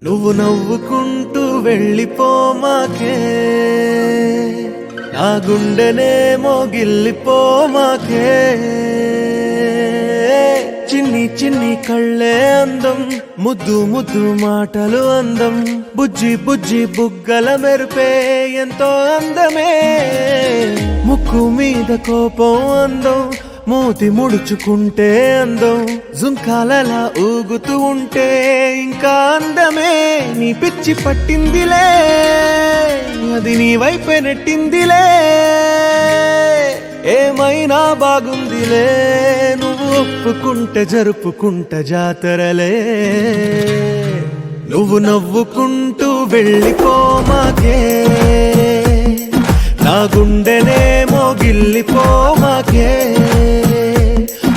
నువ్వు నవ్వుకుంటూ వెళ్ళిపోమాకే, నా గుండెనేమో గిల్లిపోమాకే. చిన్ని చిన్ని కళ్ళే అందం, ముద్దు ముద్దు మాటలు అందం, బుజ్జి బుజ్జి బుగ్గల మెరుపే ఎంతో అందమే. ముక్కు మీద కోపం అందం, మూతి ముడుచుకుంటే అందం, జుంకాలలా ఊగుతూ ఉంటే ఇంకా అందమే. నీ పిచ్చి పట్టిందిలే, అది నీ వైపే నెట్టిందిలే. ఏమైనా బాగుందిలే, నువ్వు ఒప్పుకుంటే జరుపుకుంటే జాతరలే. నువ్వు నవ్వుకుంటూ వెళ్ళిపోమాకే, నా గుండెనేమో గిల్లిపోమాకే.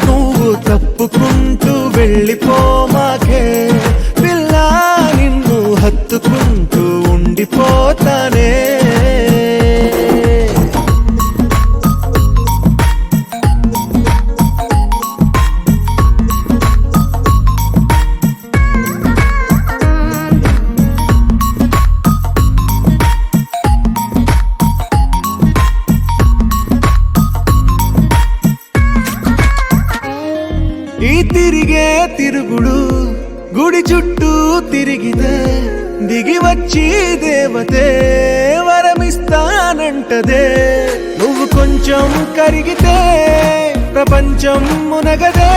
నువ్వు తప్పుకుంటూ వెళ్ళిపోమాకే, పిల్ల నిన్ను హత్తుకుంటూ ఉండిపోతానే. ఈ తిరిగే తిరుగుడు గుడి చుట్టూ తిరిగితే, దిగి వచ్చి దేవతే వరమిస్తానంటదే. నువ్వు కొంచెం కరిగితే ప్రపంచం మునగదే.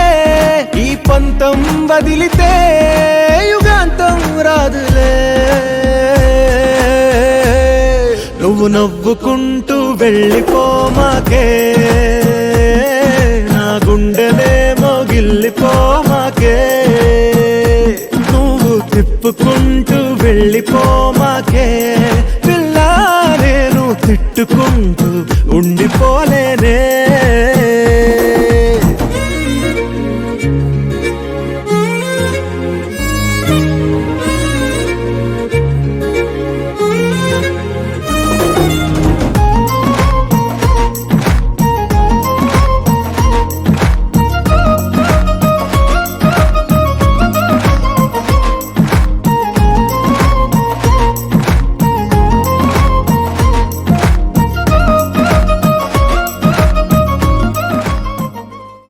ఈ పంతం వదిలితే యుగాంతం రాదులే. నువ్వు నవ్వుకుంటూ వెళ్ళిపోమాకే, నా గుండెనేమో గిల్లిపోమాకే. నువ్వు తిప్పుకుంటూ వెళ్ళిపోమాకే, పిల్ల నేను తిట్టుకుంటూ